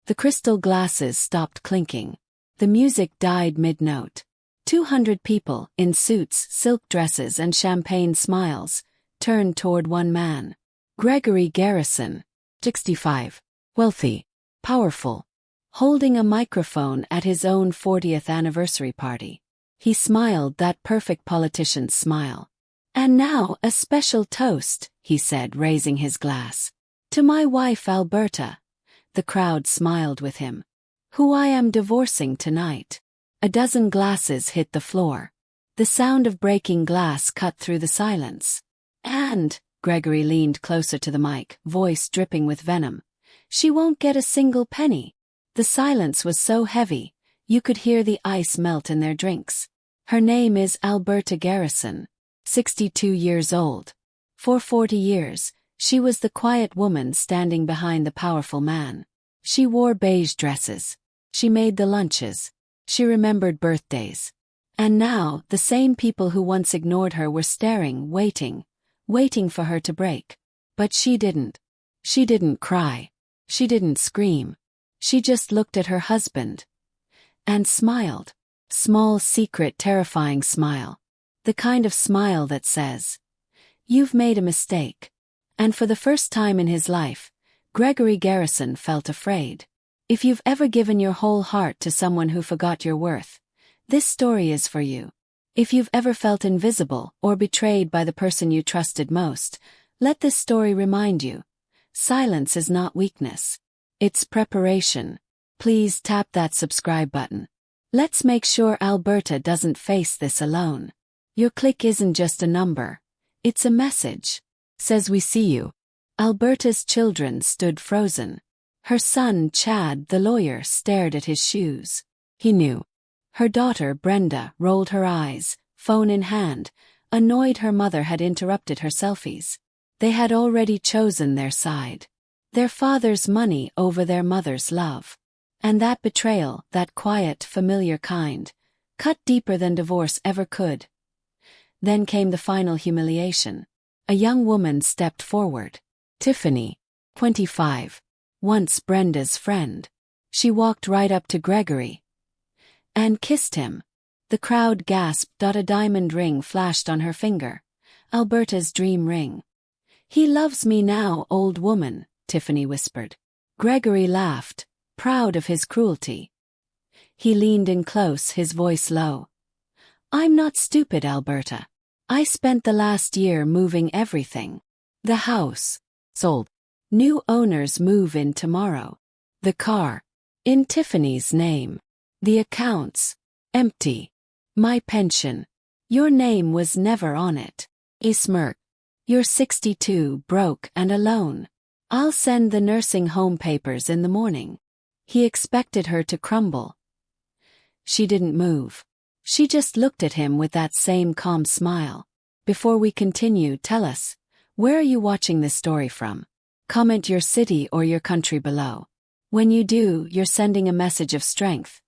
The crystal glasses stopped clinking. The music died mid-note. 200 people, in suits, silk dresses and champagne smiles, turned toward one man. Gregory Garrison, 65. Wealthy. Powerful. Holding a microphone at his own 40th anniversary party. He smiled that perfect politician's smile. "And now a special toast," he said, raising his glass. "To my wife Alberta." The crowd smiled with him. "Who I am divorcing tonight." A dozen glasses hit the floor. The sound of breaking glass cut through the silence. "And," Gregory leaned closer to the mic, voice dripping with venom, "she won't get a single penny." The silence was so heavy, you could hear the ice melt in their drinks. "Her name is Alberta Garrison, 62 years old. For 40 years, she was the quiet woman standing behind the powerful man. She wore beige dresses. She made the lunches. She remembered birthdays. And now, the same people who once ignored her were staring, waiting for her to break. But she didn't. She didn't cry. She didn't scream. She just looked at her husband. And smiled. Small, secret, terrifying smile. The kind of smile that says, "You've made a mistake." And for the first time in his life, Gregory Garrison felt afraid. If you've ever given your whole heart to someone who forgot your worth, this story is for you. If you've ever felt invisible or betrayed by the person you trusted most, let this story remind you. Silence is not weakness. It's preparation. Please tap that subscribe button. Let's make sure Alberta doesn't face this alone. Your click isn't just a number. It's a message. Says we see you. Alberta's children stood frozen. Her son, Chad, the lawyer, stared at his shoes. He knew. Her daughter, Brenda, rolled her eyes, phone in hand, annoyed her mother had interrupted her selfies. They had already chosen their side. Their father's money over their mother's love. And that betrayal, that quiet, familiar kind, cut deeper than divorce ever could. Then came the final humiliation. A young woman stepped forward. Tiffany, 25. Once Brenda's friend. She walked right up to Gregory and kissed him. The crowd gasped. A diamond ring flashed on her finger. Alberta's dream ring. "He loves me now, old woman," Tiffany whispered. Gregory laughed, proud of his cruelty. He leaned in close, his voice low. "I'm not stupid, Alberta. I spent the last year moving everything. The house. Sold. New owners move in tomorrow. The car. In Tiffany's name. The accounts. Empty. My pension. Your name was never on it." He smirked. "You're 62, broke and alone. I'll send the nursing home papers in the morning." He expected her to crumble. She didn't move. She just looked at him with that same calm smile. "Before we continue, tell us, where are you watching this story from? Comment your city or your country below. When you do, you're sending a message of strength.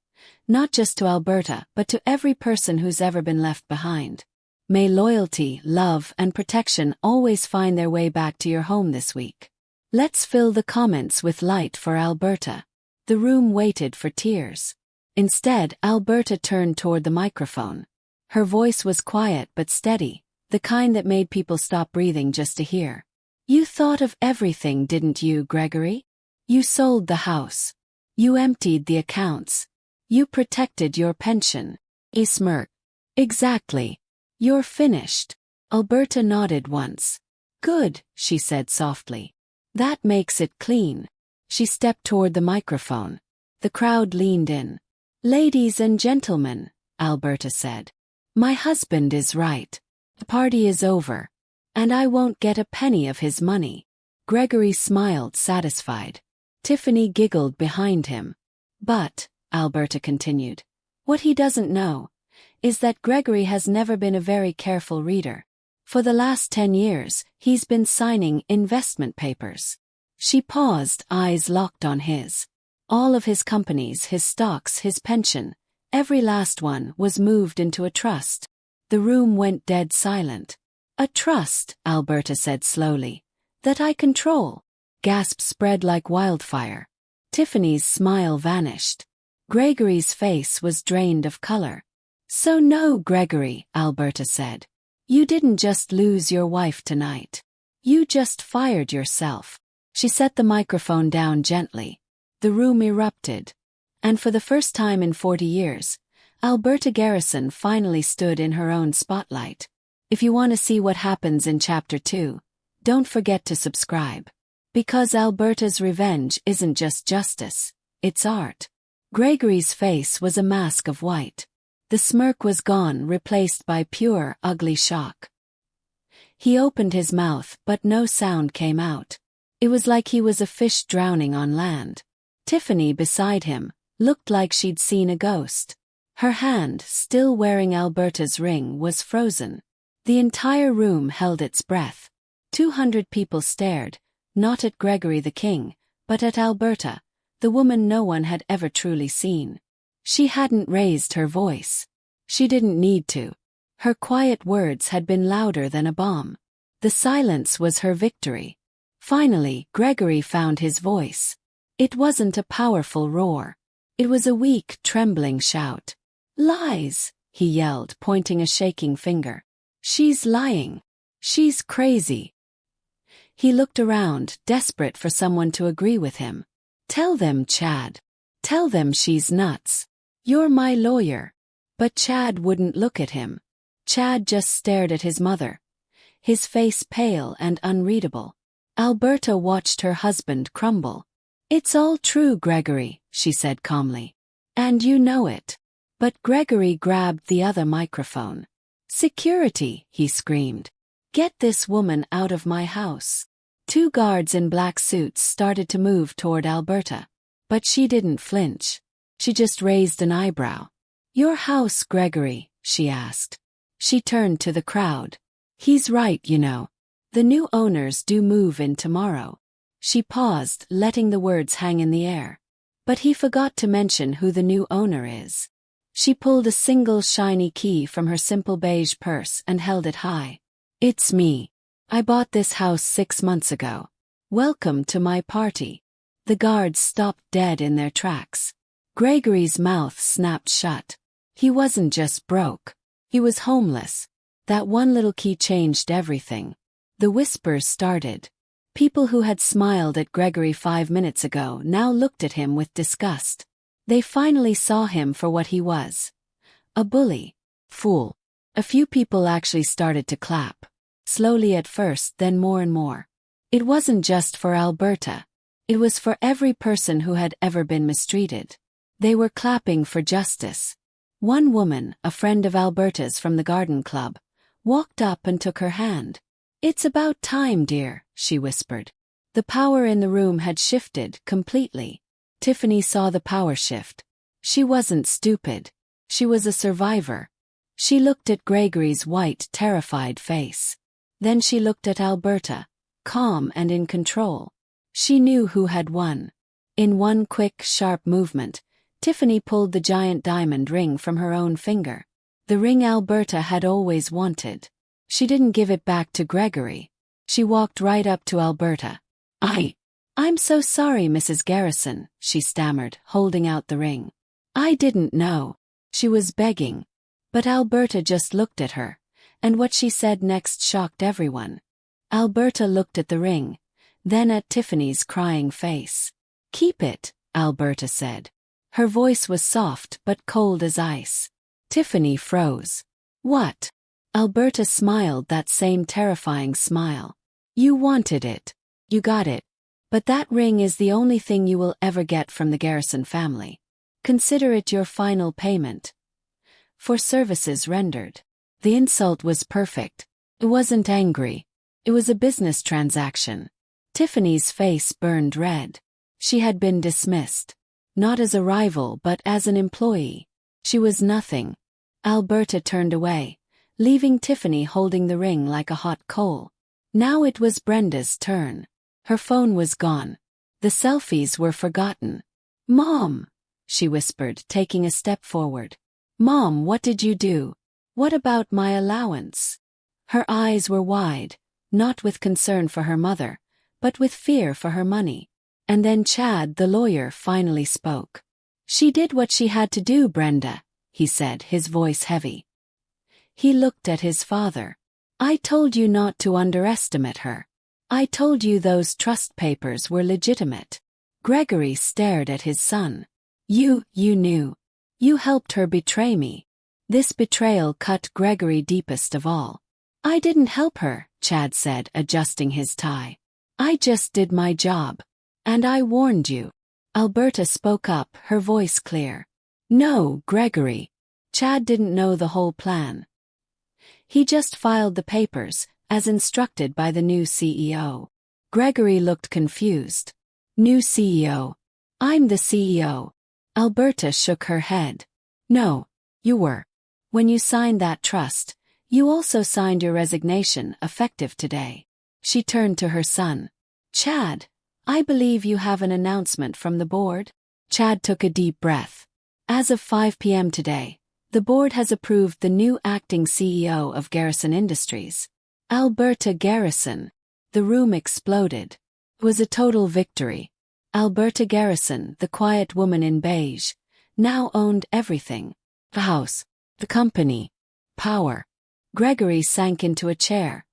Not just to Alberta, but to every person who's ever been left behind. May loyalty, love, and protection always find their way back to your home this week. Let's fill the comments with light for Alberta." The room waited for tears. Instead, Alberta turned toward the microphone. Her voice was quiet but steady, the kind that made people stop breathing just to hear. "You thought of everything, didn't you, Gregory? You sold the house. You emptied the accounts. You protected your pension." He smirked. "Exactly. You're finished." Alberta nodded once. "Good," she said softly. "That makes it clean." She stepped toward the microphone. The crowd leaned in. "Ladies and gentlemen," Alberta said, "my husband is right. The party is over. And I won't get a penny of his money." Gregory smiled, satisfied. Tiffany giggled behind him. "But," Alberta continued, "what he doesn't know is that Gregory has never been a very careful reader. For the last 10 years, he's been signing investment papers." She paused, eyes locked on his. All of his companies, his stocks, his pension, every last one was moved into a trust. The room went dead silent. "A trust," Alberta said slowly, "that I control." Gasps spread like wildfire. Tiffany's smile vanished. Gregory's face was drained of color. "So no, Gregory," Alberta said. "You didn't just lose your wife tonight. You just fired yourself." She set the microphone down gently. The room erupted. And for the first time in 40 years, Alberta Garrison finally stood in her own spotlight. If you want to see what happens in Chapter 2, don't forget to subscribe. Because Alberta's revenge isn't just justice, it's art. Gregory's face was a mask of white. The smirk was gone, replaced by pure, ugly shock. He opened his mouth, but no sound came out. It was like he was a fish drowning on land. Tiffany beside him looked like she'd seen a ghost. Her hand, still wearing Alberta's ring, was frozen. The entire room held its breath. 200 people stared, not at Gregory the King, but at Alberta, the woman no one had ever truly seen. She hadn't raised her voice. She didn't need to. Her quiet words had been louder than a bomb. The silence was her victory. Finally, Gregory found his voice. It wasn't a powerful roar. It was a weak, trembling shout. "Lies!" he yelled, pointing a shaking finger. "She's lying. She's crazy." He looked around, desperate for someone to agree with him. "Tell them, Chad. Tell them she's nuts. You're my lawyer." But Chad wouldn't look at him. Chad just stared at his mother, his face pale and unreadable. Alberta watched her husband crumble. "It's all true, Gregory," she said calmly. "And you know it." But Gregory grabbed the other microphone. "Security," he screamed. "Get this woman out of my house." 2 guards in black suits started to move toward Alberta. But she didn't flinch. She just raised an eyebrow. "Your house, Gregory?" she asked. She turned to the crowd. "He's right, you know. The new owners do move in tomorrow." She paused, letting the words hang in the air. "But he forgot to mention who the new owner is." She pulled a single shiny key from her simple beige purse and held it high. "It's me. I bought this house 6 months ago. Welcome to my party." The guards stopped dead in their tracks. Gregory's mouth snapped shut. He wasn't just broke. He was homeless. That one little key changed everything. The whispers started. People who had smiled at Gregory 5 minutes ago now looked at him with disgust. They finally saw him for what he was. A bully. Fool. A few people actually started to clap. Slowly at first, then more and more. It wasn't just for Alberta. It was for every person who had ever been mistreated. They were clapping for justice. One woman, a friend of Alberta's from the garden club, walked up and took her hand. "It's about time, dear," she whispered. The power in the room had shifted completely. Tiffany saw the power shift. She wasn't stupid. She was a survivor. She looked at Gregory's white, terrified face. Then she looked at Alberta, calm and in control. She knew who had won. In one quick, sharp movement, Tiffany pulled the giant diamond ring from her own finger. The ring Alberta had always wanted. She didn't give it back to Gregory. She walked right up to Alberta. I'm so sorry, Mrs. Garrison," she stammered, holding out the ring. "I didn't know." She was begging. But Alberta just looked at her, and what she said next shocked everyone. Alberta looked at the ring, then at Tiffany's crying face. "Keep it," Alberta said. Her voice was soft but cold as ice. Tiffany froze. "What?" Alberta smiled, that same terrifying smile. "You wanted it. You got it. But that ring is the only thing you will ever get from the Garrison family. Consider it your final payment for services rendered." The insult was perfect. It wasn't angry. It was a business transaction. Tiffany's face burned red. She had been dismissed. Not as a rival but as an employee. She was nothing. Alberta turned away, leaving Tiffany holding the ring like a hot coal. Now it was Brenda's turn. Her phone was gone. The selfies were forgotten. "Mom," she whispered, taking a step forward. "Mom, what did you do? What about my allowance?" Her eyes were wide, not with concern for her mother, but with fear for her money. And then Chad, the lawyer, finally spoke. "She did what she had to do, Brenda," he said, his voice heavy. He looked at his father. "I told you not to underestimate her. I told you those trust papers were legitimate." Gregory stared at his son. You knew. You helped her betray me." This betrayal cut Gregory deepest of all. "I didn't help her," Chad said, adjusting his tie. "I just did my job. And I warned you." Alberta spoke up, her voice clear. "No, Gregory." Chad didn't know the whole plan. He just filed the papers, as instructed by the new CEO. Gregory looked confused. "New CEO? I'm the CEO." Alberta shook her head. "No, you were. When you signed that trust, you also signed your resignation, effective today." She turned to her son. "Chad, I believe you have an announcement from the board?" Chad took a deep breath. "As of 5 p.m. today, the board has approved the new acting CEO of Garrison Industries. Alberta Garrison." The room exploded. It was a total victory. Alberta Garrison, the quiet woman in beige, now owned everything. The house, the company, power. Gregory sank into a chair,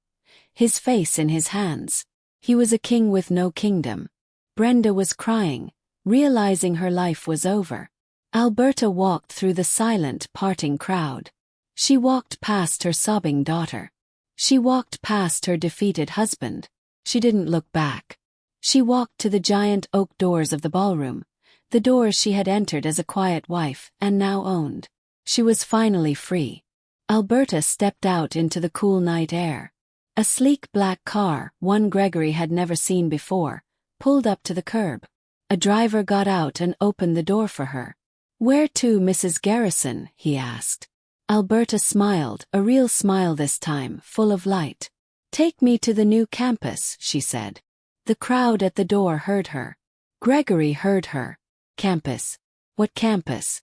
his face in his hands. He was a king with no kingdom. Brenda was crying, realizing her life was over. Alberta walked through the silent, parting crowd. She walked past her sobbing daughter. She walked past her defeated husband. She didn't look back. She walked to the giant oak doors of the ballroom, the doors she had entered as a quiet wife and now owned. She was finally free. Alberta stepped out into the cool night air. A sleek black car, one Gregory had never seen before, pulled up to the curb. A driver got out and opened the door for her. "Where to, Mrs. Garrison?" he asked. Alberta smiled, a real smile this time, full of light. "Take me to the new campus," she said. The crowd at the door heard her. Gregory heard her. Campus. What campus?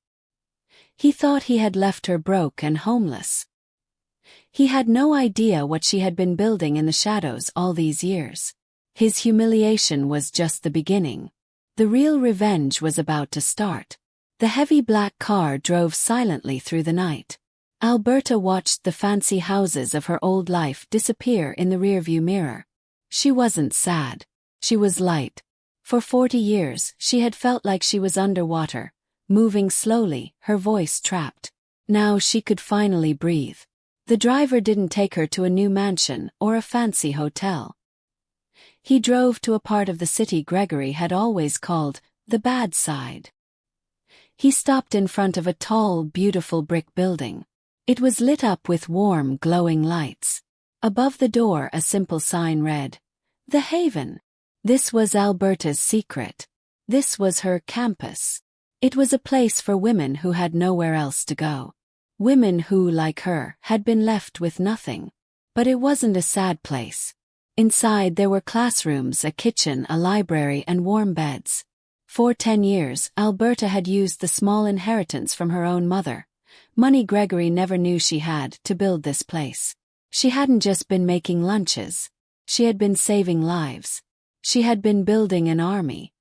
He thought he had left her broke and homeless. He had no idea what she had been building in the shadows all these years. His humiliation was just the beginning. The real revenge was about to start. The heavy black car drove silently through the night. Alberta watched the fancy houses of her old life disappear in the rearview mirror. She wasn't sad. She was light. For 40 years, she had felt like she was underwater, moving slowly, her voice trapped. Now she could finally breathe. The driver didn't take her to a new mansion or a fancy hotel. He drove to a part of the city Gregory had always called the bad side. He stopped in front of a tall, beautiful brick building. It was lit up with warm, glowing lights. Above the door a simple sign read, "The Haven." This was Alberta's secret. This was her campus. It was a place for women who had nowhere else to go. Women who, like her, had been left with nothing. But it wasn't a sad place. Inside there were classrooms, a kitchen, a library, and warm beds. For 10 years, Alberta had used the small inheritance from her own mother, money Gregory never knew she had, to build this place. She hadn't just been making lunches. She had been saving lives. She had been building an army.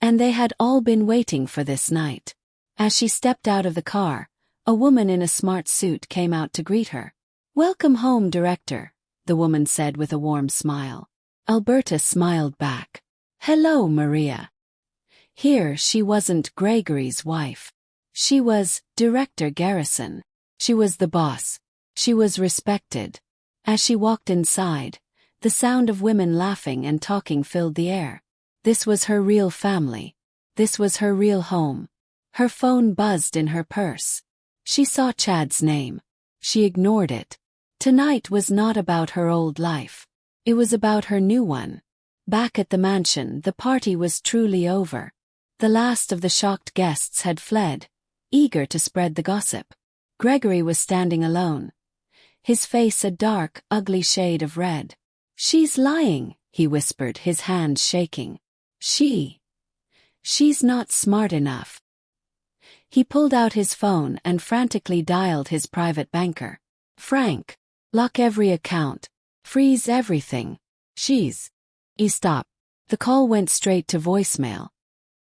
And they had all been waiting for this night. As she stepped out of the car, a woman in a smart suit came out to greet her. "Welcome home, Director," the woman said with a warm smile. Alberta smiled back. "Hello, Maria." Here she wasn't Gregory's wife. She was Director Garrison. She was the boss. She was respected. As she walked inside, the sound of women laughing and talking filled the air. This was her real family. This was her real home. Her phone buzzed in her purse. She saw Chad's name. She ignored it. Tonight was not about her old life. It was about her new one. Back at the mansion, the party was truly over. The last of the shocked guests had fled, eager to spread the gossip. Gregory was standing alone, his face a dark, ugly shade of red. "She's lying," he whispered, his hands shaking. She's not smart enough." He pulled out his phone and frantically dialed his private banker. "Frank, lock every account. Freeze everything. He stopped. The call went straight to voicemail.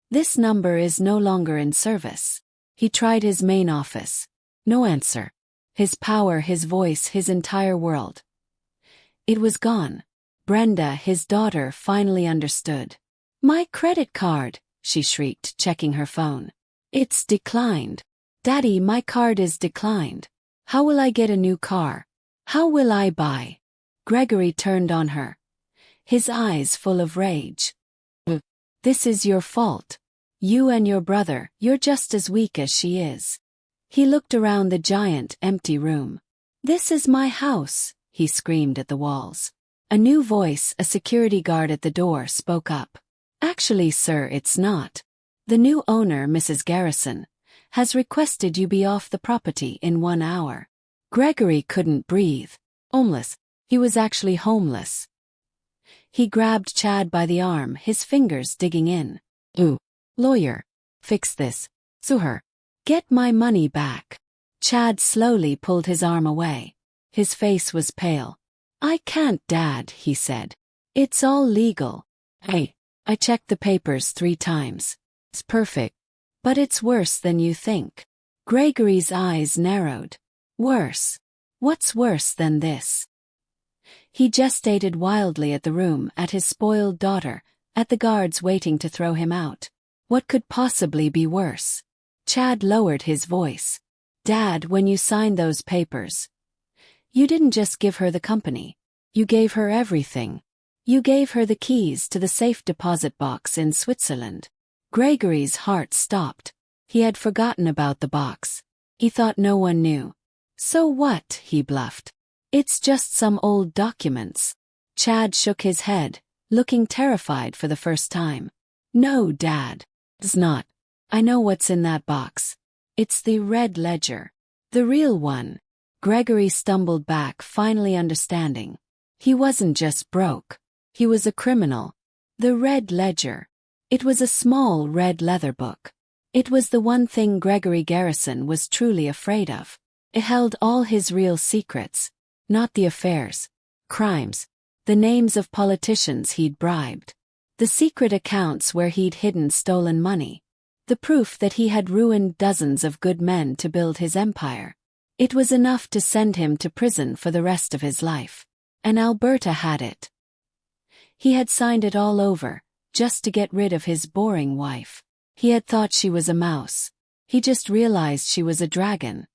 This number is no longer in service. He tried his main office. No answer. His power, his voice, his entire world. It was gone. Brenda, his daughter, finally understood. My credit card, she shrieked, checking her phone. It's declined. Daddy, my card is declined. How will I get a new car? How will I buy? Gregory turned on her, his eyes full of rage. This is your fault. You and your brother, you're just as weak as she is. He looked around the giant, empty room. This is my house, he screamed at the walls. A new voice, a security guard at the door, spoke up. Actually, sir, it's not. The new owner, Mrs. Garrison, has requested you be off the property in 1 hour. Gregory couldn't breathe. Homeless. He was actually homeless. He grabbed Chad by the arm, his fingers digging in. Ooh. Lawyer. Fix this. Sue her. Get my money back. Chad slowly pulled his arm away. His face was pale. I can't, Dad, he said. It's all legal. Hey, I checked the papers 3 times. It's perfect. But it's worse than you think. Gregory's eyes narrowed. Worse. What's worse than this? He gestated wildly at the room, at his spoiled daughter, at the guards waiting to throw him out. What could possibly be worse? Chad lowered his voice. Dad, when you signed those papers, you didn't just give her the company. You gave her everything. You gave her the keys to the safe deposit box in Switzerland. Gregory's heart stopped. He had forgotten about the box. He thought no one knew. So what? He bluffed. It's just some old documents. Chad shook his head, looking terrified for the first time. No, Dad. It's not. I know what's in that box. It's the red ledger. The real one. Gregory stumbled back, finally understanding. He wasn't just broke. He was a criminal. The red ledger. It was a small red leather book. It was the one thing Gregory Garrison was truly afraid of. It held all his real secrets. Not the affairs, crimes, the names of politicians he'd bribed, the secret accounts where he'd hidden stolen money, the proof that he had ruined dozens of good men to build his empire. It was enough to send him to prison for the rest of his life. And Alberta had it. He had signed it all over, just to get rid of his boring wife. He had thought she was a mouse. He just realized she was a dragon.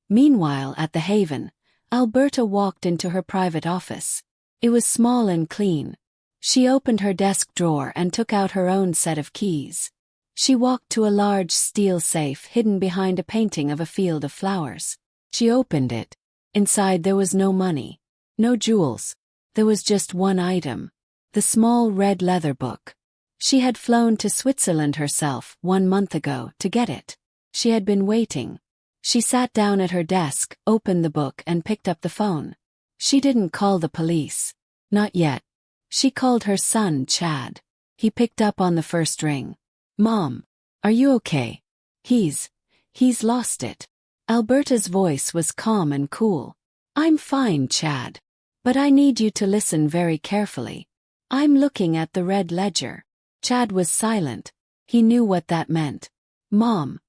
Meanwhile, at the Haven, Alberta walked into her private office. It was small and clean. She opened her desk drawer and took out her own set of keys. She walked to a large steel safe hidden behind a painting of a field of flowers. She opened it. Inside there was no money, no jewels. There was just one item. The small red leather book. She had flown to Switzerland herself 1 month ago to get it. She had been waiting. She sat down at her desk, opened the book and picked up the phone. She didn't call the police. Not yet. She called her son, Chad. He picked up on the first ring. Mom, are you okay? He's lost it. Alberta's voice was calm and cool. I'm fine, Chad. But I need you to listen very carefully. I'm looking at the red ledger. Chad was silent. He knew what that meant. Mom.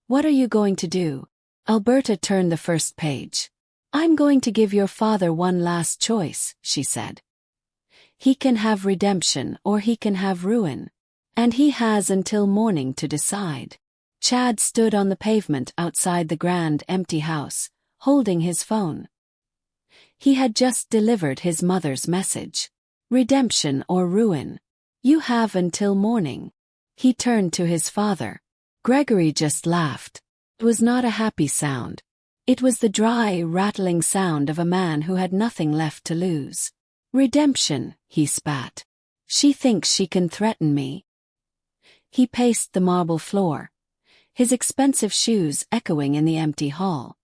What are you going to do? Alberta turned the first page. I'm going to give your father one last choice, she said. He can have redemption or he can have ruin. And he has until morning to decide. Chad stood on the pavement outside the grand, empty house, holding his phone. He had just delivered his mother's message. Redemption or ruin. You have until morning. He turned to his father. Gregory just laughed. It was not a happy sound. It was the dry, rattling sound of a man who had nothing left to lose. Redemption, he spat. She thinks she can threaten me. He paced the marble floor, his expensive shoes echoing in the empty hall.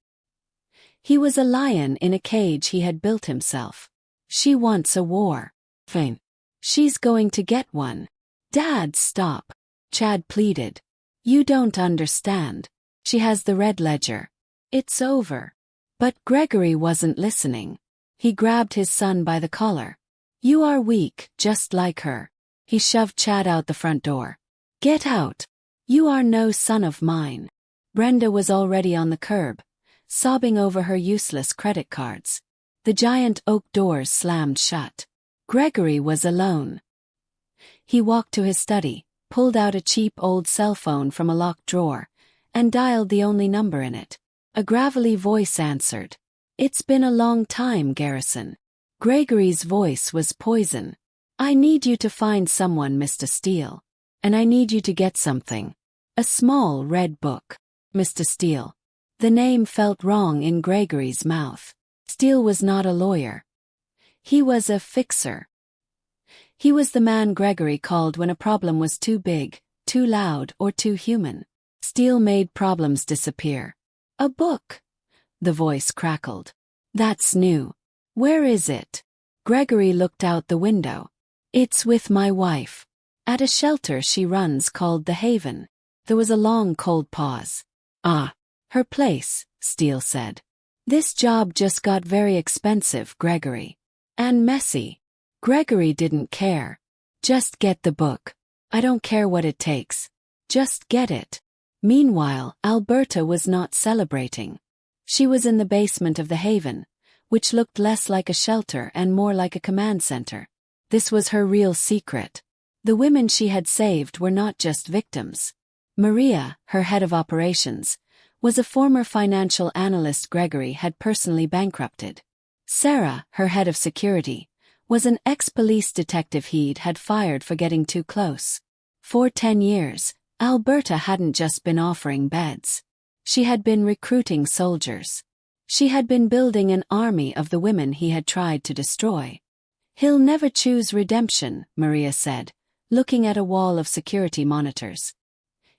He was a lion in a cage he had built himself. She wants a war. Fine. She's going to get one. Dad, stop. Chad pleaded. You don't understand. She has the red ledger. It's over. But Gregory wasn't listening. He grabbed his son by the collar. You are weak, just like her. He shoved Chad out the front door. Get out! You are no son of mine. Brenda was already on the curb, sobbing over her useless credit cards. The giant oak doors slammed shut. Gregory was alone. He walked to his study, pulled out a cheap old cell phone from a locked drawer, and dialed the only number in it. A gravelly voice answered. It's been a long time, Garrison. Gregory's voice was poison. I need you to find someone, Mr. Steele. And I need you to get something. A small red book. Mr. Steele. The name felt wrong in Gregory's mouth. Steele was not a lawyer. He was a fixer. He was the man Gregory called when a problem was too big, too loud, or too human. Steele made problems disappear. A book. The voice crackled. That's new. Where is it? Gregory looked out the window. It's with my wife. At a shelter she runs called The Haven. There was a long cold pause. Ah, her place, Steele said. This job just got very expensive, Gregory. And messy. Gregory didn't care. Just get the book. I don't care what it takes. Just get it. Meanwhile, Alberta was not celebrating. She was in the basement of the Haven, which looked less like a shelter and more like a command center. This was her real secret. The women she had saved were not just victims. Maria, her head of operations, was a former financial analyst Gregory had personally bankrupted. Sarah, her head of security, was an ex-police detective he'd had fired for getting too close. For 10 years, Alberta hadn't just been offering beds. She had been recruiting soldiers. She had been building an army of the women he had tried to destroy. He'll never choose redemption, Maria said, looking at a wall of security monitors.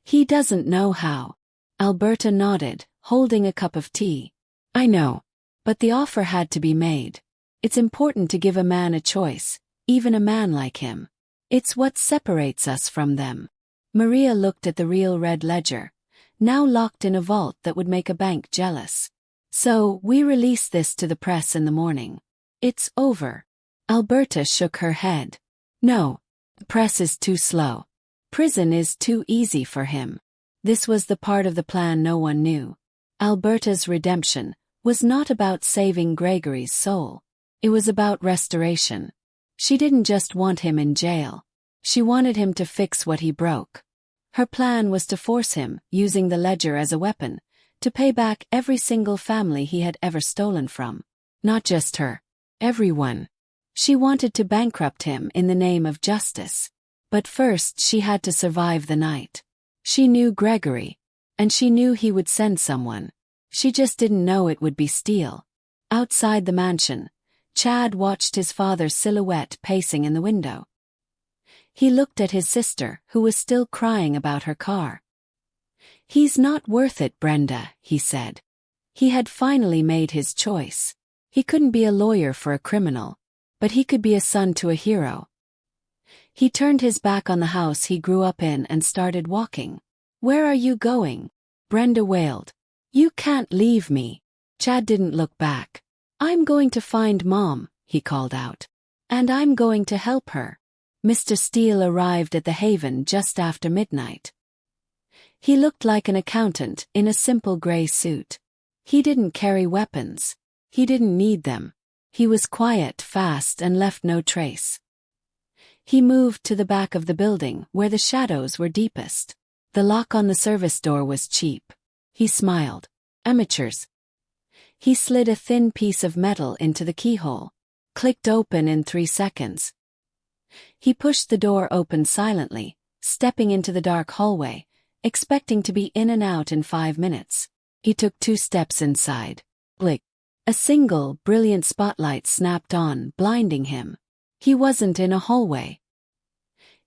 He doesn't know how. Alberta nodded, holding a cup of tea. I know. But the offer had to be made. It's important to give a man a choice, even a man like him. It's what separates us from them. Maria looked at the real red ledger, now locked in a vault that would make a bank jealous. So, we release this to the press in the morning. It's over. Alberta shook her head. No. The press is too slow. Prison is too easy for him. This was the part of the plan no one knew. Alberta's redemption was not about saving Gregory's soul. It was about restoration. She didn't just want him in jail. She wanted him to fix what he broke. Her plan was to force him, using the ledger as a weapon, to pay back every single family he had ever stolen from. Not just her. Everyone. She wanted to bankrupt him in the name of justice. But first she had to survive the night. She knew Gregory. And she knew he would send someone. She just didn't know it would be Steele. Outside the mansion, Chad watched his father's silhouette pacing in the window. He looked at his sister, who was still crying about her car. He's not worth it, Brenda, he said. He had finally made his choice. He couldn't be a lawyer for a criminal, but he could be a son to a hero. He turned his back on the house he grew up in and started walking. Where are you going? Brenda wailed. You can't leave me. Chad didn't look back. I'm going to find Mom, he called out. And I'm going to help her. Mr. Steele arrived at the Haven just after midnight. He looked like an accountant in a simple gray suit. He didn't carry weapons. He didn't need them. He was quiet, fast, and left no trace. He moved to the back of the building where the shadows were deepest. The lock on the service door was cheap. He smiled. Amateurs. He slid a thin piece of metal into the keyhole. Clicked open in 3 seconds. He pushed the door open silently, stepping into the dark hallway, expecting to be in and out in 5 minutes. He took 2 steps inside. Blick. A single, brilliant spotlight snapped on, blinding him. He wasn't in a hallway.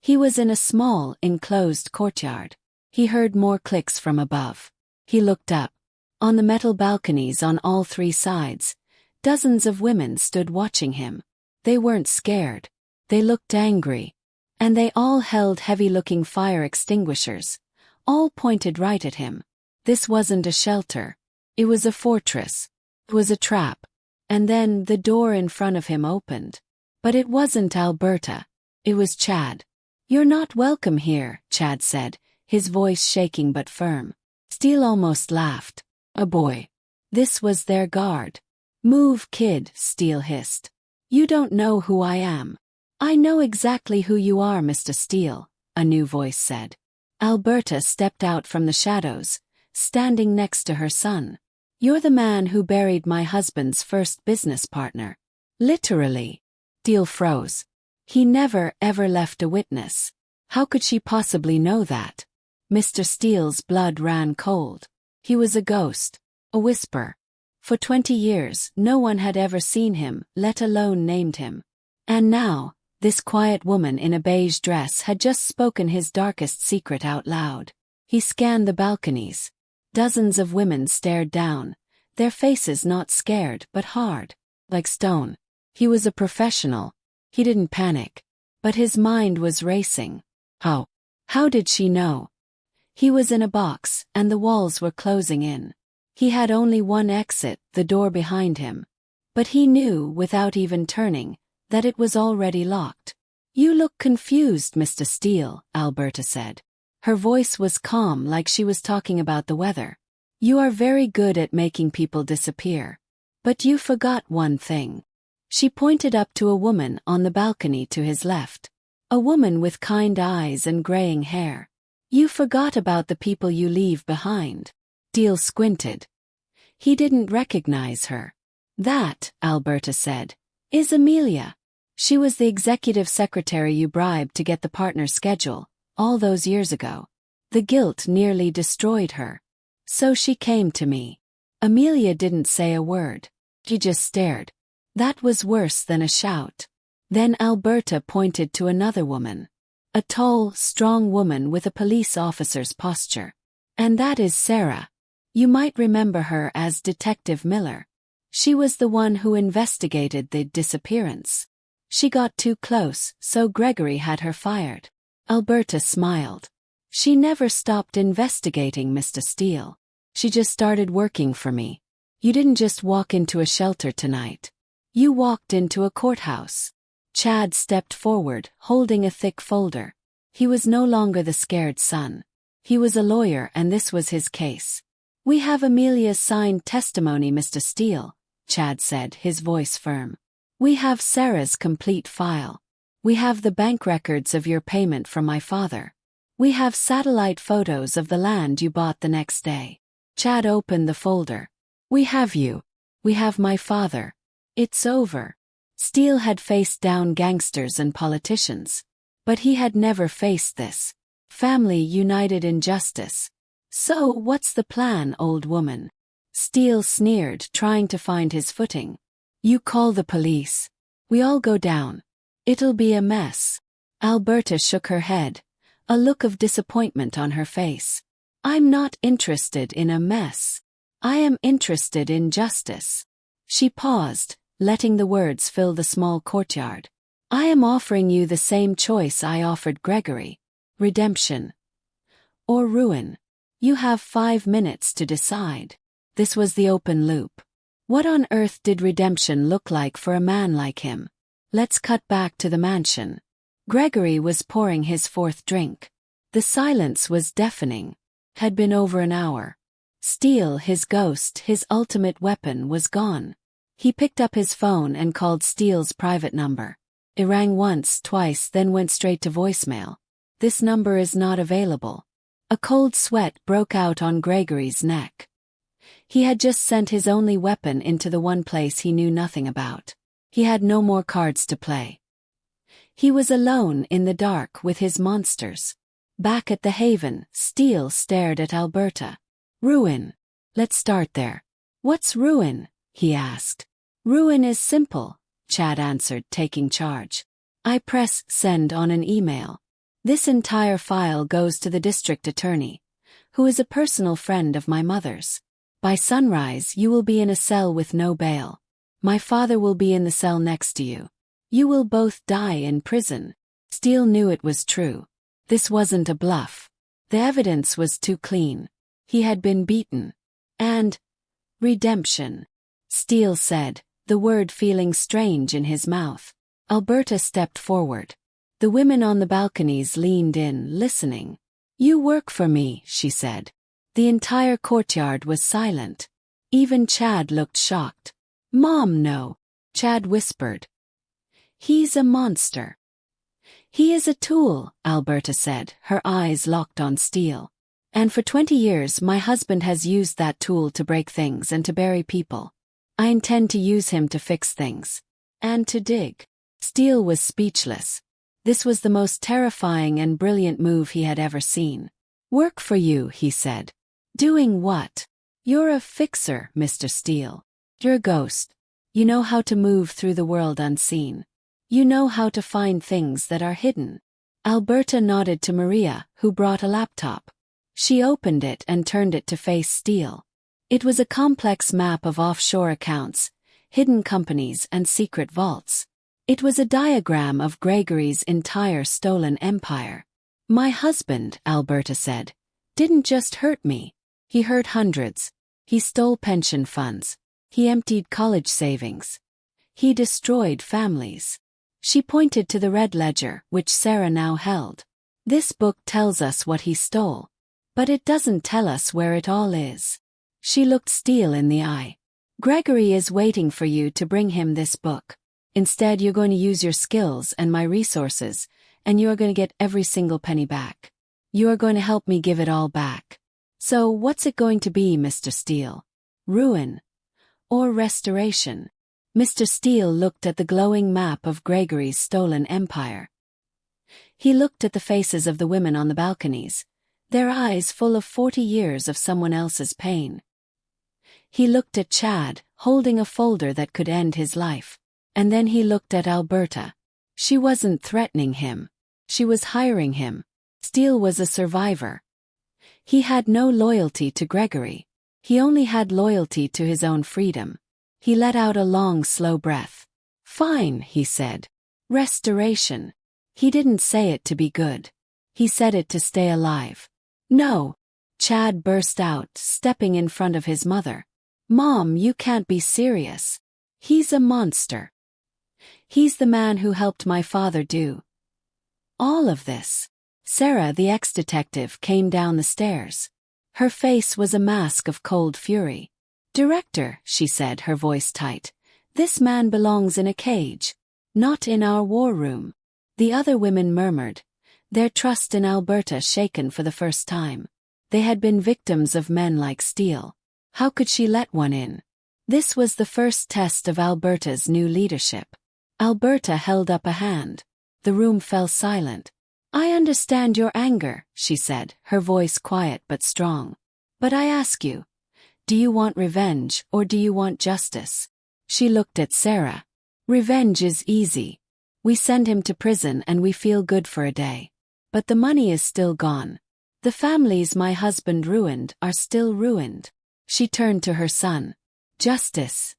He was in a small, enclosed courtyard. He heard more clicks from above. He looked up. On the metal balconies on all 3 sides, dozens of women stood watching him. They weren't scared. They looked angry. And they all held heavy-looking fire extinguishers, all pointed right at him. This wasn't a shelter. It was a fortress. It was a trap. And then the door in front of him opened. But it wasn't Alberta. It was Chad. You're not welcome here, Chad said, his voice shaking but firm. Steele almost laughed. A boy. This was their guard. Move, kid, Steele hissed. You don't know who I am. I know exactly who you are, Mr. Steele, a new voice said. Alberta stepped out from the shadows, standing next to her son. You're the man who buried my husband's first business partner. Literally. Steele froze. He never, ever left a witness. How could she possibly know that? Mr. Steele's blood ran cold. He was a ghost, a whisper. For 20 years, no one had ever seen him, let alone named him. And now, this quiet woman in a beige dress had just spoken his darkest secret out loud. He scanned the balconies. Dozens of women stared down, their faces not scared but hard, like stone. He was a professional. He didn't panic. But his mind was racing. How did she know? He was in a box, and the walls were closing in. He had only one exit, the door behind him. But he knew, without even turning, that it was already locked. You look confused, Mr. Steele, Alberta said. Her voice was calm, like she was talking about the weather. You are very good at making people disappear. But you forgot one thing. She pointed up to a woman on the balcony to his left. A woman with kind eyes and graying hair. You forgot about the people you leave behind. Steele squinted. He didn't recognize her. That, Alberta said, is Amelia. She was the executive secretary you bribed to get the partner schedule, all those years ago. The guilt nearly destroyed her. So she came to me. Amelia didn't say a word. She just stared. That was worse than a shout. Then Alberta pointed to another woman. A tall, strong woman with a police officer's posture. And that is Sarah. You might remember her as Detective Miller. She was the one who investigated the disappearance. She got too close, so Gregory had her fired. Alberta smiled. She never stopped investigating, Mr. Steele. She just started working for me. You didn't just walk into a shelter tonight. You walked into a courthouse. Chad stepped forward, holding a thick folder. He was no longer the scared son. He was a lawyer, and this was his case. We have Amelia's signed testimony, Mr. Steele, Chad said, his voice firm. We have Sarah's complete file. We have the bank records of your payment from my father. We have satellite photos of the land you bought the next day. Chad opened the folder. We have you. We have my father. It's over. Steele had faced down gangsters and politicians. But he had never faced this. Family united in justice. So what's the plan, old woman? Steele sneered, trying to find his footing. You call the police. We all go down. It'll be a mess. Alberta shook her head, a look of disappointment on her face. I'm not interested in a mess. I am interested in justice. She paused, letting the words fill the small courtyard. I am offering you the same choice I offered Gregory. Redemption. Or ruin. You have 5 minutes to decide. This was the open loop. What on earth did redemption look like for a man like him? Let's cut back to the mansion. Gregory was pouring his fourth drink. The silence was deafening. Had been over an hour. Steele, his ghost, his ultimate weapon, was gone. He picked up his phone and called Steele's private number. It rang once, twice, then went straight to voicemail. This number is not available. A cold sweat broke out on Gregory's neck. He had just sent his only weapon into the one place he knew nothing about. He had no more cards to play. He was alone in the dark with his monsters. Back at the Haven, Steele stared at Alberta. Ruin. Let's start there. What's ruin? He asked. Ruin is simple, Chad answered, taking charge. I press send on an email. This entire file goes to the district attorney, who is a personal friend of my mother's. By sunrise you will be in a cell with no bail. My father will be in the cell next to you. You will both die in prison. Steele knew it was true. This wasn't a bluff. The evidence was too clean. He had been beaten. And redemption. Steele said, the word feeling strange in his mouth. Alberta stepped forward. The women on the balconies leaned in, listening. "You work for me," she said. The entire courtyard was silent. Even Chad looked shocked. "Mom, no," Chad whispered. "He's a monster." "He is a tool," Alberta said, her eyes locked on Steele. "And for 20 years my husband has used that tool to break things and to bury people. I intend to use him to fix things. And to dig." Steele was speechless. This was the most terrifying and brilliant move he had ever seen. "Work for you," he said. "Doing what?" "You're a fixer, Mr. Steele. You're a ghost. You know how to move through the world unseen. You know how to find things that are hidden." Alberta nodded to Maria, who brought a laptop. She opened it and turned it to face Steele. It was a complex map of offshore accounts, hidden companies and secret vaults. It was a diagram of Gregory's entire stolen empire. "My husband," Alberta said, "didn't just hurt me. He hurt hundreds. He stole pension funds. He emptied college savings. He destroyed families." She pointed to the red ledger, which Sarah now held. "This book tells us what he stole. But it doesn't tell us where it all is." She looked Steele in the eye. "Gregory is waiting for you to bring him this book. Instead, you're going to use your skills and my resources, and you are going to get every single penny back. You are going to help me give it all back. So what's it going to be, Mr. Steele? Ruin or restoration?" Mr. Steele looked at the glowing map of Gregory's stolen empire. He looked at the faces of the women on the balconies, their eyes full of 40 years of someone else's pain. He looked at Chad, holding a folder that could end his life. And then he looked at Alberta. She wasn't threatening him. She was hiring him. Steele was a survivor. He had no loyalty to Gregory. He only had loyalty to his own freedom. He let out a long, slow breath. "Fine," he said. "Restoration." He didn't say it to be good. He said it to stay alive. "No," Chad burst out, stepping in front of his mother. "Mom, you can't be serious. He's a monster. He's the man who helped my father do all of this." Sarah, the ex-detective, came down the stairs. Her face was a mask of cold fury. "Director," she said, her voice tight, "this man belongs in a cage, not in our war room." The other women murmured, their trust in Alberta shaken for the first time. They had been victims of men like Steele. How could she let one in? This was the first test of Alberta's new leadership. Alberta held up a hand. The room fell silent. "I understand your anger," she said, her voice quiet but strong. "But I ask you, do you want revenge or do you want justice?" She looked at Sarah. "Revenge is easy. We send him to prison and we feel good for a day. But the money is still gone. The families my husband ruined are still ruined." She turned to her son. "Justice.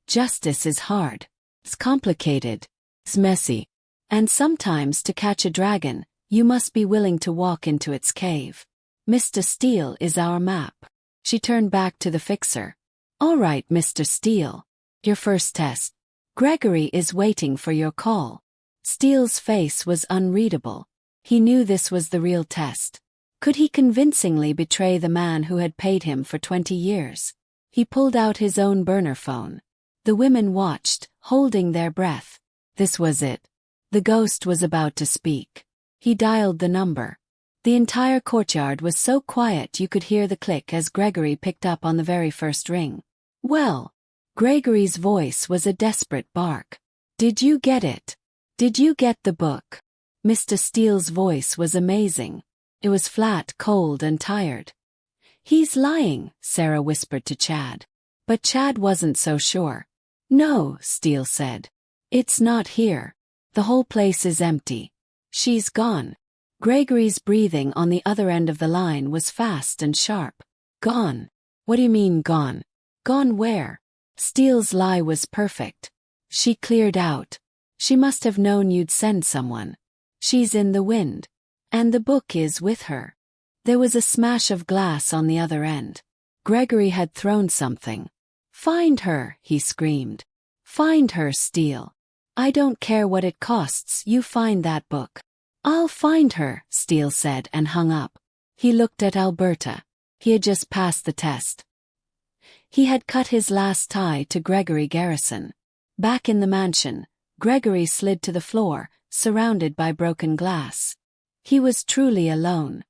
Justice is hard. It's complicated. It's messy. And sometimes to catch a dragon, you must be willing to walk into its cave. Mr. Steele is our map." She turned back to the fixer. "All right, Mr. Steele. Your first test. Gregory is waiting for your call." Steele's face was unreadable. He knew this was the real test. Could he convincingly betray the man who had paid him for 20 years? He pulled out his own burner phone. The women watched, holding their breath. This was it. The ghost was about to speak. He dialed the number. The entire courtyard was so quiet you could hear the click as Gregory picked up on the very first ring. "Well," Gregory's voice was a desperate bark. "Did you get it? Did you get the book?" Mr. Steele's voice was amazing. It was flat, cold, and tired. "He's lying," Sarah whispered to Chad. But Chad wasn't so sure. "No," Steele said. "It's not here. The whole place is empty. She's gone." Gregory's breathing on the other end of the line was fast and sharp. "Gone? What do you mean gone? Gone where?" Steele's lie was perfect. "She cleared out. She must have known you'd send someone. She's in the wind. And the book is with her." There was a smash of glass on the other end. Gregory had thrown something. "Find her," he screamed. "Find her, Steele. I don't care what it costs, you find that book. I'll find her, Steele said and hung up. He looked at Alberta. He had just passed the test. He had cut his last tie to Gregory Garrison. Back in the mansion, Gregory slid to the floor, surrounded by broken glass. He was truly alone.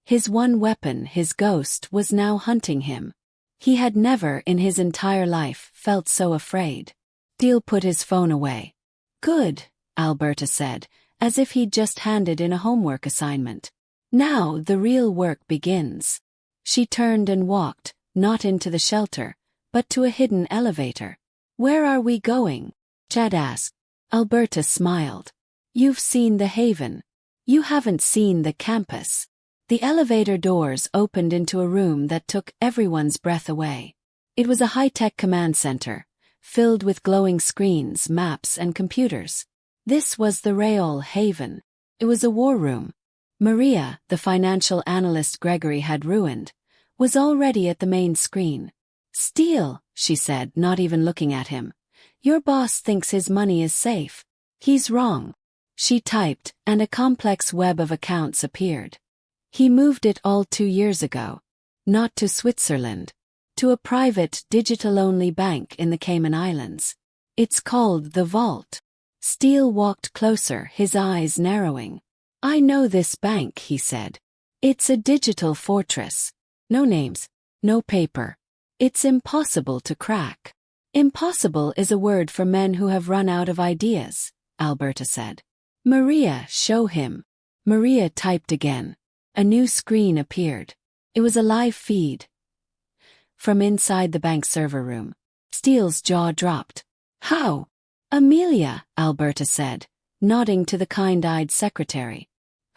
His one weapon, his ghost, was now hunting him. He had never in his entire life felt so afraid. Steele put his phone away. Good, Alberta said, as if he'd just handed in a homework assignment. Now the real work begins. She turned and walked, not into the shelter, but to a hidden elevator. Where are we going? Chad asked. Alberta smiled. You've seen the Haven. You haven't seen the campus. The elevator doors opened into a room that took everyone's breath away. It was a high-tech command center, filled with glowing screens, maps, and computers. This was the Real Haven. It was a war room. Maria, the financial analyst Gregory had ruined, was already at the main screen. Steele, she said, not even looking at him. Your boss thinks his money is safe. He's wrong. She typed, and a complex web of accounts appeared. He moved it all 2 years ago. Not to Switzerland. To a private, digital-only bank in the Cayman Islands. It's called the Vault. Steele walked closer, his eyes narrowing. I know this bank, he said. It's a digital fortress. No names. No paper. It's impossible to crack. Impossible is a word for men who have run out of ideas, Alberta said. Maria, show him. Maria typed again. A new screen appeared. It was a live feed. From inside the bank server room. Steele's jaw dropped. How? Amelia, Alberta said, nodding to the kind-eyed secretary.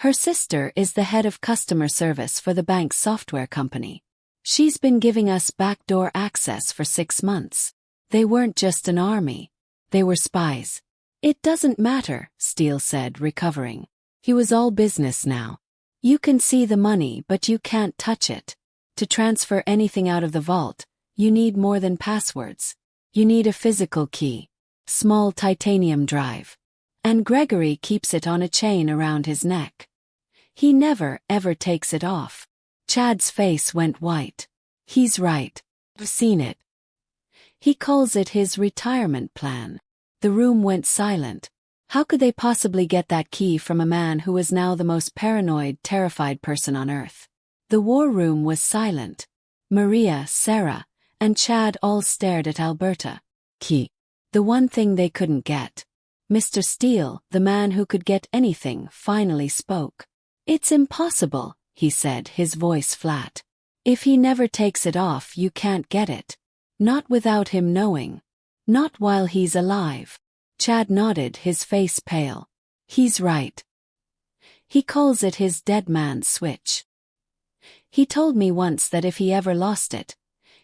Her sister is the head of customer service for the bank's software company. She's been giving us backdoor access for 6 months. They weren't just an army. They were spies. It doesn't matter, Steele said, recovering. He was all business now. You can see the money, but you can't touch it. To transfer anything out of the vault, you need more than passwords. You need a physical key. Small titanium drive. And Gregory keeps it on a chain around his neck. He never, ever takes it off. Chad's face went white. He's right. I've seen it. He calls it his retirement plan. The room went silent. How could they possibly get that key from a man who was now the most paranoid, terrified person on earth? The war room was silent. Maria, Sarah, and Chad all stared at Alberta. Key. The one thing they couldn't get. Mr. Steele, the man who could get anything, finally spoke. It's impossible, he said, his voice flat. If he never takes it off, you can't get it. Not without him knowing. Not while he's alive. Chad nodded, his face pale. He's right. He calls it his dead man's switch. He told me once that if he ever lost it,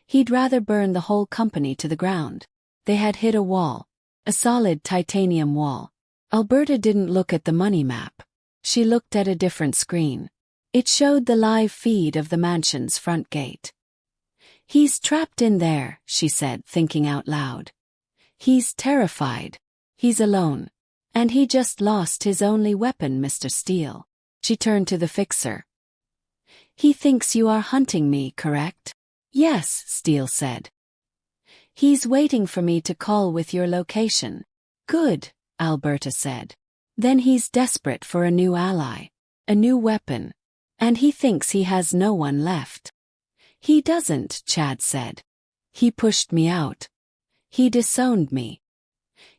he'd rather burn the whole company to the ground. They had hit a wall. A solid titanium wall. Alberta didn't look at the money map. She looked at a different screen. It showed the live feed of the mansion's front gate. He's trapped in there, she said, thinking out loud. He's terrified. He's alone. And he just lost his only weapon, Mr. Steele. She turned to the fixer. He thinks you are hunting me, correct? Yes, Steele said. He's waiting for me to call with your location. Good, Alberta said. Then he's desperate for a new ally. A new weapon. And he thinks he has no one left. He doesn't, Chad said. He pushed me out. He disowned me.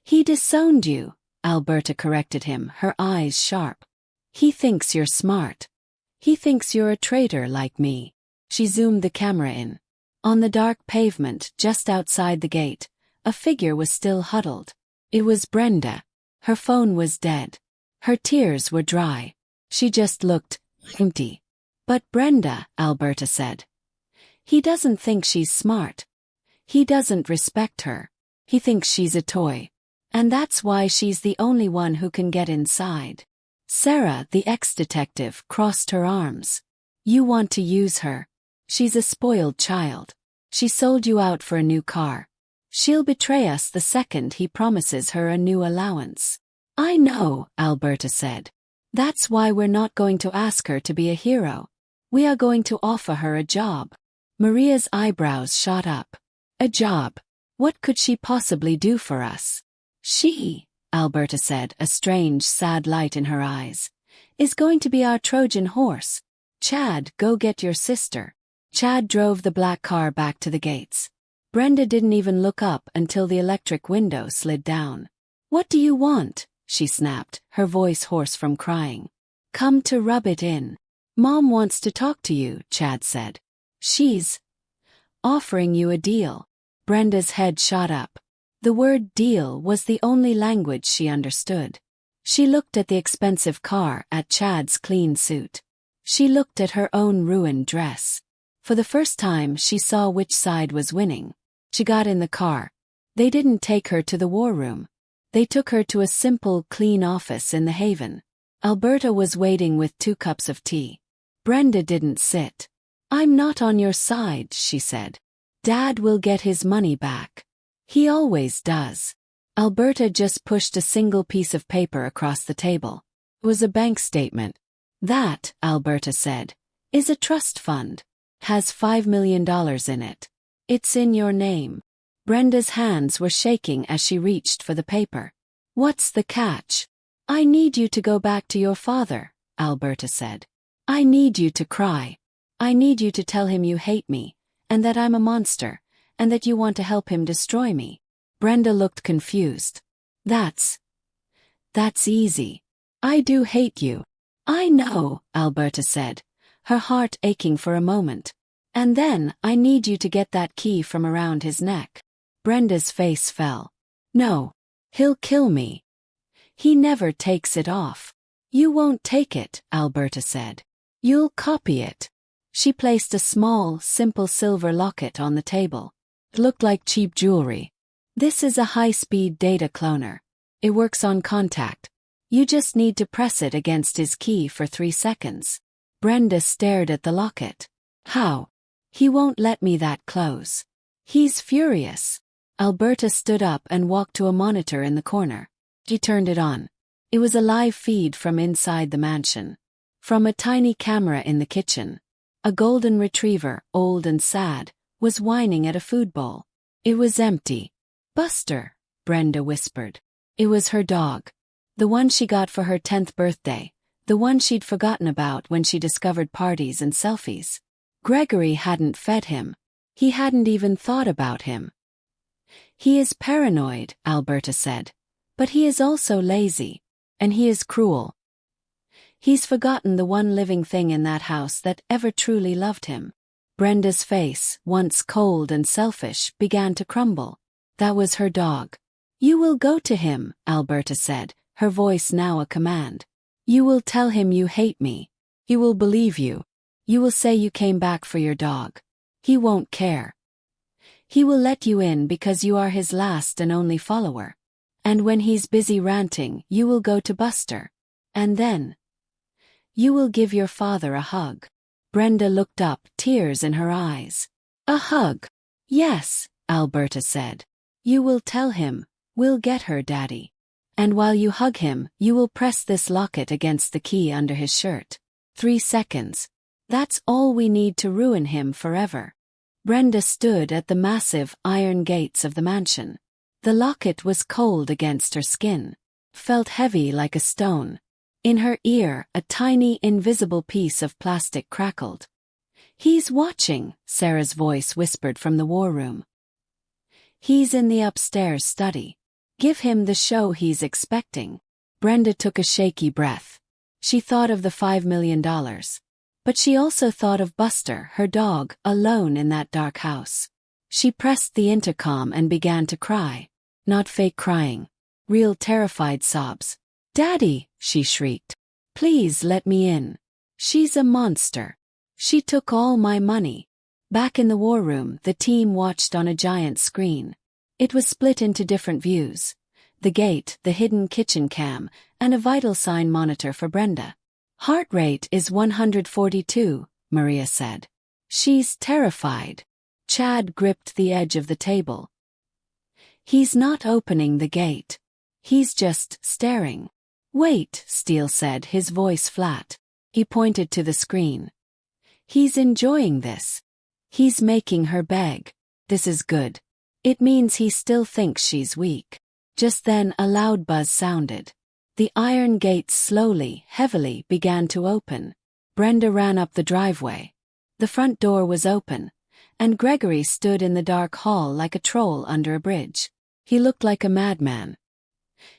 He disowned you, Alberta corrected him, her eyes sharp. He thinks you're smart. He thinks you're a traitor like me. She zoomed the camera in. On the dark pavement just outside the gate, a figure was still huddled. It was Brenda. Her phone was dead. Her tears were dry. She just looked empty. But Brenda, Alberta said. He doesn't think she's smart. He doesn't respect her. He thinks she's a toy. And that's why she's the only one who can get inside. Sarah, the ex-detective, crossed her arms. You want to use her. She's a spoiled child. She sold you out for a new car. She'll betray us the second he promises her a new allowance. I know, Alberta said. That's why we're not going to ask her to be a hero. We are going to offer her a job. Maria's eyebrows shot up. A job? What could she possibly do for us? She, Alberta said, a strange, sad light in her eyes, is going to be our Trojan horse. Chad, go get your sister. Chad drove the black car back to the gates. Brenda didn't even look up until the electric window slid down. What do you want? She snapped, her voice hoarse from crying. Come to rub it in. Mom wants to talk to you, Chad said. She's offering you a deal. Brenda's head shot up. The word deal was the only language she understood. She looked at the expensive car, at Chad's clean suit. She looked at her own ruined dress. For the first time she saw which side was winning. She got in the car. They didn't take her to the war room. They took her to a simple, clean office in the Haven. Alberta was waiting with 2 cups of tea. Brenda didn't sit. I'm not on your side, she said. Dad will get his money back. He always does. Alberta just pushed a single piece of paper across the table. It was a bank statement. That, Alberta said, is a trust fund. Has $5 million in it. It's in your name. Brenda's hands were shaking as she reached for the paper. What's the catch? I need you to go back to your father, Alberta said. I need you to cry. I need you to tell him you hate me, and that I'm a monster, and that you want to help him destroy me. Brenda looked confused. That's easy. I do hate you. I know, Alberta said, her heart aching for a moment. And then, I need you to get that key from around his neck. Brenda's face fell. No. He'll kill me. He never takes it off. You won't take it, Alberta said. You'll copy it. She placed a small, simple silver locket on the table. It looked like cheap jewelry. This is a high-speed data cloner. It works on contact. You just need to press it against his key for 3 seconds. Brenda stared at the locket. How? He won't let me that close. He's furious. Alberta stood up and walked to a monitor in the corner. She turned it on. It was a live feed from inside the mansion. From a tiny camera in the kitchen. A golden retriever, old and sad, was whining at a food bowl. It was empty. Buster, Brenda whispered. It was her dog. The one she got for her 10th birthday. The one she'd forgotten about when she discovered parties and selfies. Gregory hadn't fed him. He hadn't even thought about him. He is paranoid, Alberta said. But he is also lazy. And he is cruel. He's forgotten the one living thing in that house that ever truly loved him. Brenda's face, once cold and selfish, began to crumble. That was her dog. You will go to him, Alberta said, her voice now a command. You will tell him you hate me. He will believe you. You will say you came back for your dog. He won't care. He will let you in because you are his last and only follower. And when he's busy ranting, you will go to Buster. And then you will give your father a hug. Brenda looked up, tears in her eyes. A hug? Yes, Alberta said. You will tell him, we'll get her, Daddy. And while you hug him, you will press this locket against the key under his shirt. 3 seconds. That's all we need to ruin him forever. Brenda stood at the massive iron gates of the mansion. The locket was cold against her skin. Felt heavy like a stone. In her ear, a tiny, invisible piece of plastic crackled. He's watching, Sarah's voice whispered from the war room. He's in the upstairs study. Give him the show he's expecting. Brenda took a shaky breath. She thought of the $5 million. But she also thought of Buster, her dog, alone in that dark house. She pressed the intercom and began to cry. Not fake crying. Real terrified sobs. Daddy, she shrieked. Please let me in. She's a monster. She took all my money. Back in the war room, the team watched on a giant screen. It was split into different views. The gate, the hidden kitchen cam, and a vital sign monitor for Brenda. Heart rate is 142, Maria said. She's terrified. Chad gripped the edge of the table. He's not opening the gate. He's just staring. Wait, Steele said, his voice flat. He pointed to the screen. He's enjoying this. He's making her beg. This is good. It means he still thinks she's weak. Just then a loud buzz sounded. The iron gates slowly, heavily began to open. Brenda ran up the driveway. The front door was open, and Gregory stood in the dark hall like a troll under a bridge. He looked like a madman.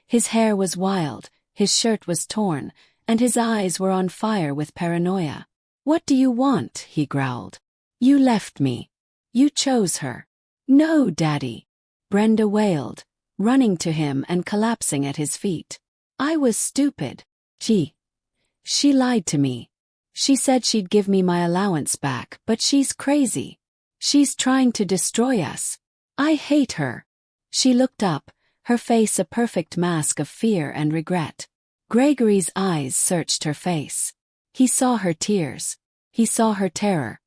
His hair was wild, his shirt was torn, and his eyes were on fire with paranoia. "What do you want?" he growled. "You left me. You chose her." "No, Daddy," Brenda wailed, running to him and collapsing at his feet. "I was stupid. She lied to me. She said she'd give me my allowance back, but she's crazy. She's trying to destroy us. I hate her." She looked up, her face a perfect mask of fear and regret. Gregory's eyes searched her face. He saw her tears. He saw her terror.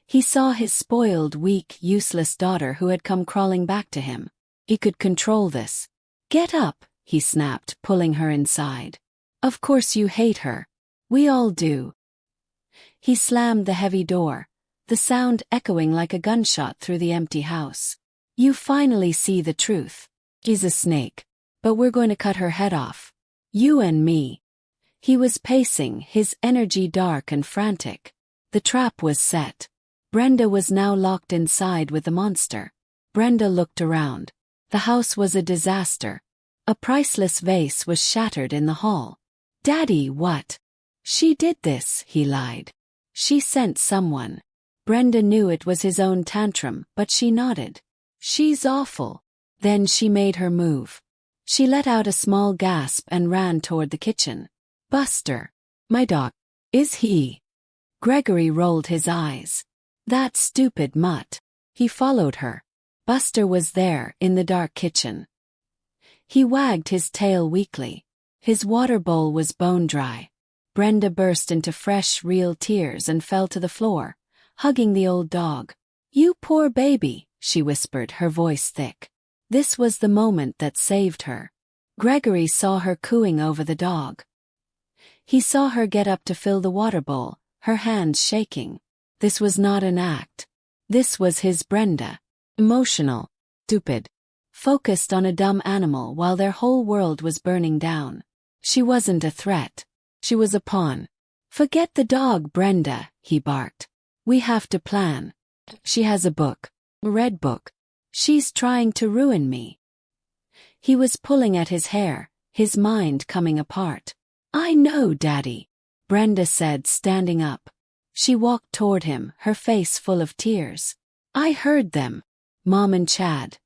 He saw his spoiled, weak, useless daughter who had come crawling back to him. He could control this. "Get up," he snapped, pulling her inside. "Of course you hate her. We all do." He slammed the heavy door, the sound echoing like a gunshot through the empty house. "You finally see the truth. She's a snake. But we're going to cut her head off. You and me." He was pacing, his energy dark and frantic. The trap was set. Brenda was now locked inside with the monster. Brenda looked around. The house was a disaster. A priceless vase was shattered in the hall. "Daddy, what?" "She did this," he lied. "She sent someone." Brenda knew it was his own tantrum, but she nodded. "She's awful." Then she made her move. She let out a small gasp and ran toward the kitchen. "Buster. My dog. Is he?" Gregory rolled his eyes. "That stupid mutt." He followed her. Buster was there, in the dark kitchen. He wagged his tail weakly. His water bowl was bone dry. Brenda burst into fresh, real tears and fell to the floor, hugging the old dog. "You poor baby," she whispered, her voice thick. This was the moment that saved her. Gregory saw her cooing over the dog. He saw her get up to fill the water bowl, her hands shaking. This was not an act. This was his Brenda. Emotional, stupid, focused on a dumb animal while their whole world was burning down. She wasn't a threat. She was a pawn. "Forget the dog, Brenda," he barked. "We have to plan. She has a book. A red book. She's trying to ruin me." He was pulling at his hair, his mind coming apart. "I know, Daddy," Brenda said, standing up. She walked toward him, her face full of tears. "I heard them. Mom and Chad.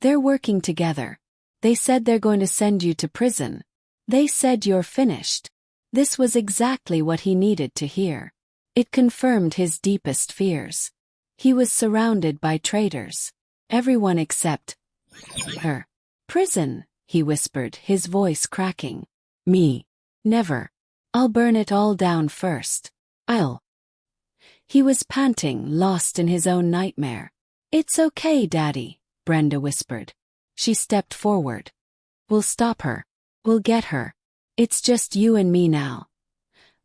They're working together. They said they're going to send you to prison. They said you're finished." This was exactly what he needed to hear. It confirmed his deepest fears. He was surrounded by traitors. Everyone except her. "Prison," he whispered, his voice cracking. "Me. Never. I'll burn it all down first. I'll." He was panting, lost in his own nightmare. "It's okay, Daddy," Brenda whispered. She stepped forward. "We'll stop her. We'll get her. It's just you and me now.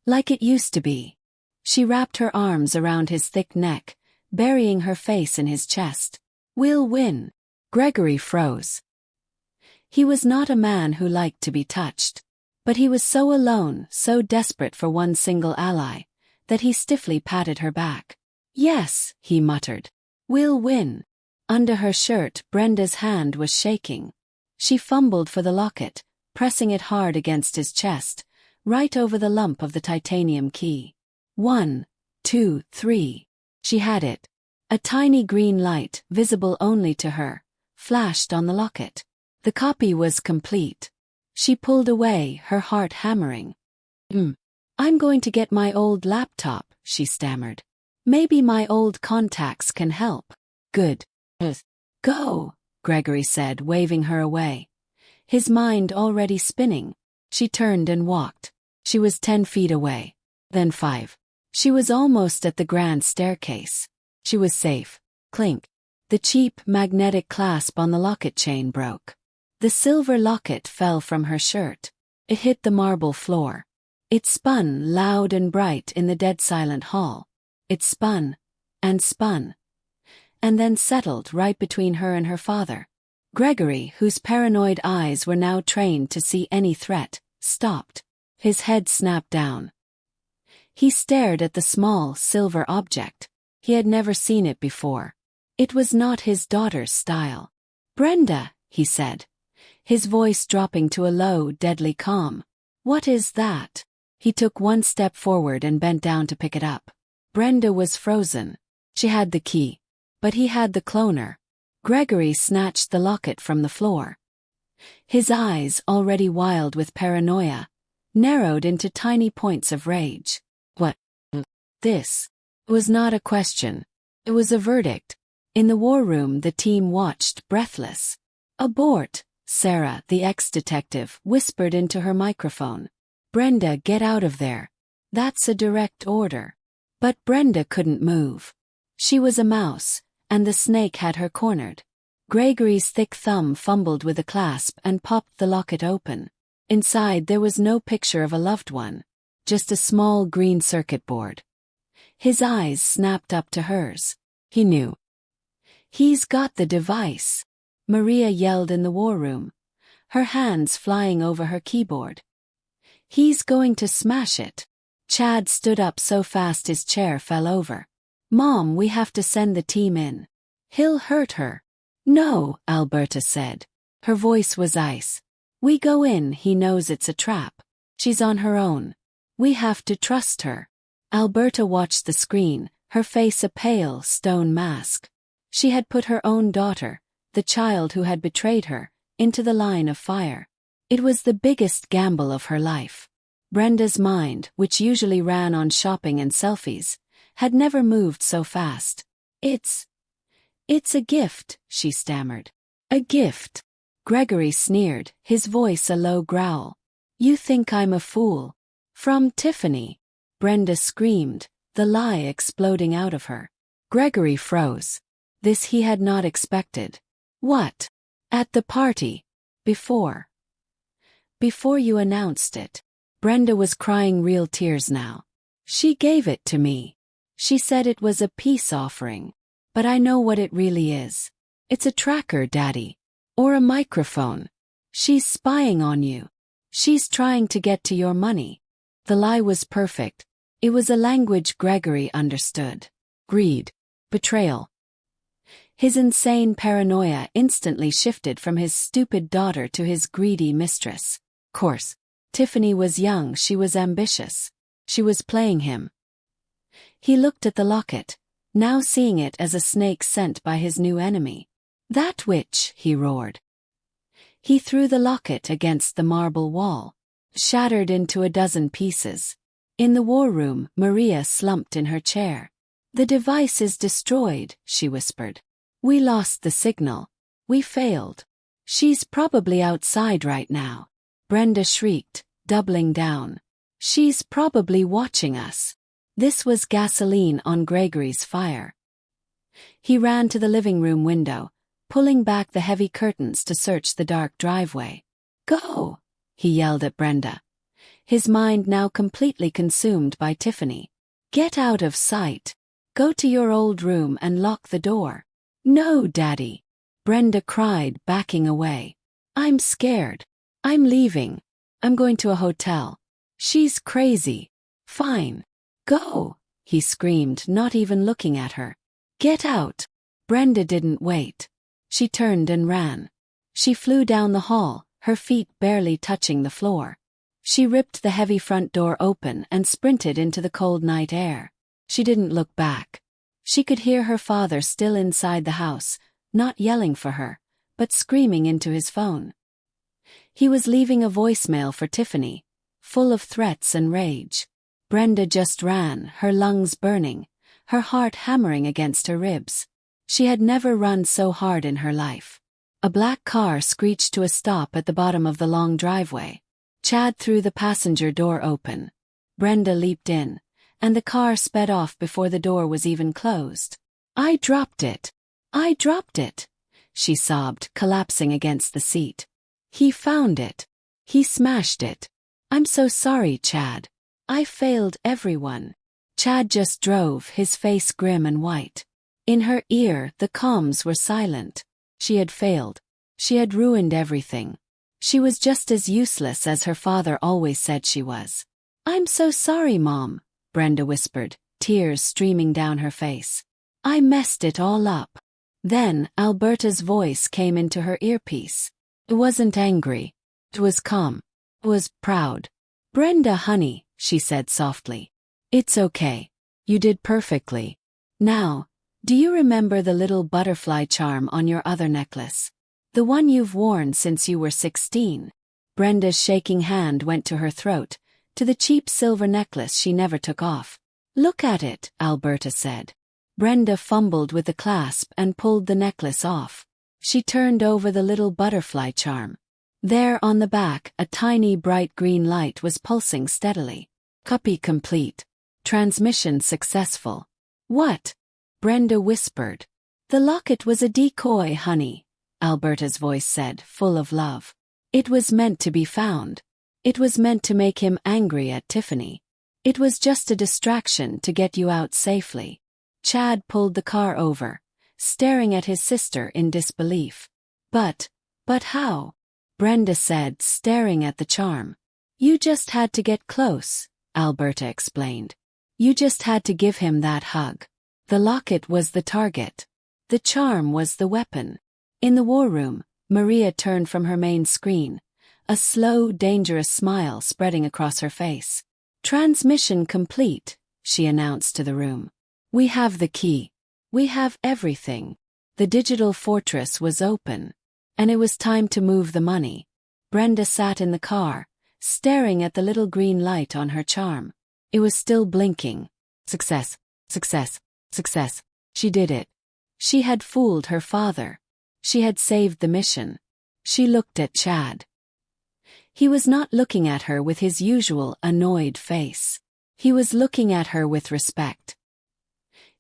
Like it used to be." She wrapped her arms around his thick neck, burying her face in his chest. "We'll win." Gregory froze. He was not a man who liked to be touched. But he was so alone, so desperate for one single ally, that he stiffly patted her back. "Yes," he muttered. "We'll win." Under her shirt, Brenda's hand was shaking. She fumbled for the locket, pressing it hard against his chest, right over the lump of the titanium key. 1, 2, 3. She had it. A tiny green light, visible only to her, flashed on the locket. The copy was complete. She pulled away, her heart hammering. "I'm going to get my old laptop," she stammered. "Maybe my old contacts can help." "Good. Go," Gregory said, waving her away. His mind already spinning. She turned and walked. She was 10 feet away. Then 5. She was almost at the grand staircase. She was safe. Clink. The cheap magnetic clasp on the locket chain broke. The silver locket fell from her shirt. It hit the marble floor. It spun loud and bright in the dead-silent hall. It spun, and then settled right between her and her father. Gregory, whose paranoid eyes were now trained to see any threat, stopped. His head snapped down. He stared at the small, silver object. He had never seen it before. It was not his daughter's style. "Brenda," he said, his voice dropping to a low, deadly calm. "What is that?" He took one step forward and bent down to pick it up. Brenda was frozen. She had the key. But he had the cloner. Gregory snatched the locket from the floor. His eyes, already wild with paranoia, narrowed into tiny points of rage. What? This was not a question. It was a verdict. In the war room, the team watched, breathless. "Abort," Sarah, the ex-detective, whispered into her microphone. "Brenda, get out of there. That's a direct order." But Brenda couldn't move. She was a mouse, and the snake had her cornered. Gregory's thick thumb fumbled with the clasp and popped the locket open. Inside there was no picture of a loved one, just a small green circuit board. His eyes snapped up to hers. He knew. "He's got the device," Maria yelled in the war room, her hands flying over her keyboard. "He's going to smash it." Chad stood up so fast his chair fell over. "Mom, we have to send the team in. He'll hurt her." "No," Alberta said. Her voice was ice. "We go in, he knows it's a trap. She's on her own. We have to trust her." Alberta watched the screen, her face a pale, stone mask. She had put her own daughter, the child who had betrayed her, into the line of fire. It was the biggest gamble of her life. Brenda's mind, which usually ran on shopping and selfies, had never moved so fast. It's a gift," she stammered. "A gift." Gregory sneered, his voice a low growl. "You think I'm a fool?" "From Tiffany," Brenda screamed, the lie exploding out of her. Gregory froze. This he had not expected. "What?" "At the party. Before you announced it." Brenda was crying real tears now. "She gave it to me. She said it was a peace offering. But I know what it really is. It's a tracker, Daddy. Or a microphone. She's spying on you. She's trying to get to your money." The lie was perfect. It was a language Gregory understood. Greed. Betrayal. His insane paranoia instantly shifted from his stupid daughter to his greedy mistress. Of course, Tiffany was young, she was ambitious. She was playing him. He looked at the locket, now seeing it as a snake sent by his new enemy. "That witch," he roared. He threw the locket against the marble wall, shattered into a dozen pieces. In the war room, Maria slumped in her chair. "The device is destroyed," she whispered. "We lost the signal. We failed. She's probably outside right now." Brenda shrieked, doubling down. "She's probably watching us." This was gasoline on Gregory's fire. He ran to the living room window, pulling back the heavy curtains to search the dark driveway. "Go!" he yelled at Brenda, his mind now completely consumed by Tiffany. "Get out of sight. Go to your old room and lock the door." "No, Daddy," Brenda cried, backing away. "I'm scared. I'm leaving. I'm going to a hotel." "She's crazy." "Fine. Go," he screamed, not even looking at her. "Get out." Brenda didn't wait. She turned and ran. She flew down the hall, her feet barely touching the floor. She ripped the heavy front door open and sprinted into the cold night air. She didn't look back. She could hear her father still inside the house, not yelling for her, but screaming into his phone. He was leaving a voicemail for Tiffany, full of threats and rage. Brenda just ran, her lungs burning, her heart hammering against her ribs. She had never run so hard in her life. A black car screeched to a stop at the bottom of the long driveway. Chad threw the passenger door open. Brenda leaped in, and the car sped off before the door was even closed. "I dropped it. I dropped it, she sobbed, collapsing against the seat. He found it. He smashed it. I'm so sorry, Chad. I failed everyone. Chad just drove, his face grim and white. In her ear, the comms were silent. She had failed. She had ruined everything. She was just as useless as her father always said she was. I'm so sorry, Mom, Brenda whispered, tears streaming down her face. I messed it all up. Then, Alberta's voice came into her earpiece. It wasn't angry. It was calm. It was proud. Brenda, honey, she said softly. It's okay. You did perfectly. Now, do you remember the little butterfly charm on your other necklace? The one you've worn since you were 16. Brenda's shaking hand went to her throat, to the cheap silver necklace she never took off. Look at it, Alberta said. Brenda fumbled with the clasp and pulled the necklace off. She turned over the little butterfly charm. There on the back, a tiny bright green light was pulsing steadily. Copy complete. Transmission successful. What? Brenda whispered. The locket was a decoy, honey, Alberta's voice said, full of love. It was meant to be found. It was meant to make him angry at Tiffany. It was just a distraction to get you out safely. Chad pulled the car over, staring at his sister in disbelief. But how? Brenda said, staring at the charm. You just had to get close, Alberta explained. You just had to give him that hug. The locket was the target. The charm was the weapon. In the war room, Maria turned from her main screen, a slow, dangerous smile spreading across her face. Transmission complete, she announced to the room. We have the key. We have everything. The digital fortress was open. And it was time to move the money. Brenda sat in the car, staring at the little green light on her charm. It was still blinking. Success, success, success. She did it. She had fooled her father. She had saved the mission. She looked at Chad. He was not looking at her with his usual annoyed face. He was looking at her with respect.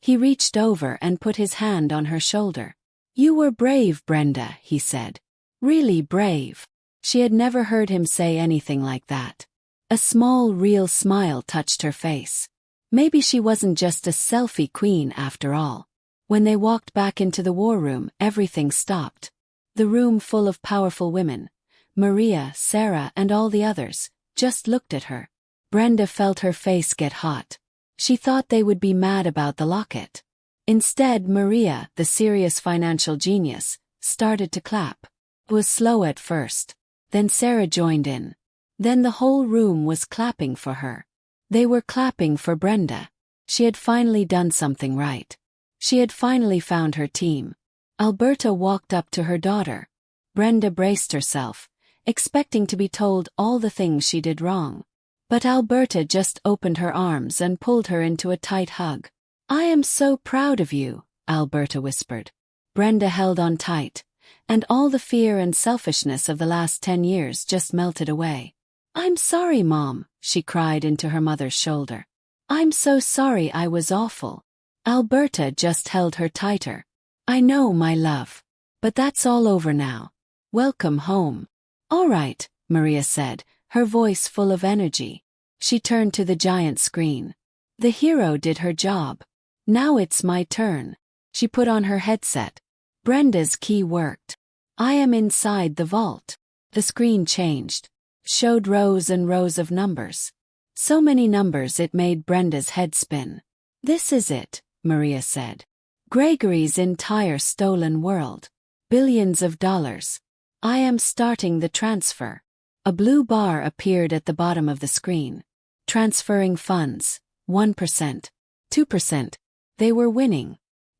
He reached over and put his hand on her shoulder. You were brave, Brenda, he said. Really brave. She had never heard him say anything like that. A small, real smile touched her face. Maybe she wasn't just a selfie queen after all. When they walked back into the war room, everything stopped. The room full of powerful women, Maria, Sarah, and all the others, just looked at her. Brenda felt her face get hot. She thought they would be mad about the locket. Instead, Maria, the serious financial genius, started to clap. It was slow at first. Then Sarah joined in. Then the whole room was clapping for her. They were clapping for Brenda. She had finally done something right. She had finally found her team. Alberta walked up to her daughter. Brenda braced herself, expecting to be told all the things she did wrong. But Alberta just opened her arms and pulled her into a tight hug. I am so proud of you, Alberta whispered. Brenda held on tight, and all the fear and selfishness of the last 10 years just melted away. I'm sorry, Mom, she cried into her mother's shoulder. I'm so sorry I was awful. Alberta just held her tighter. I know, my love. But that's all over now. Welcome home. All right, Maria said, her voice full of energy. She turned to the giant screen. The hero did her job. Now it's my turn. She put on her headset. Brenda's key worked. I am inside the vault. The screen changed. Showed rows and rows of numbers. So many numbers it made Brenda's head spin. This is it, Maria said. Gregory's entire stolen world. Billions of dollars. I am starting the transfer. A blue bar appeared at the bottom of the screen. Transferring funds. 1%. 2%. They were winning.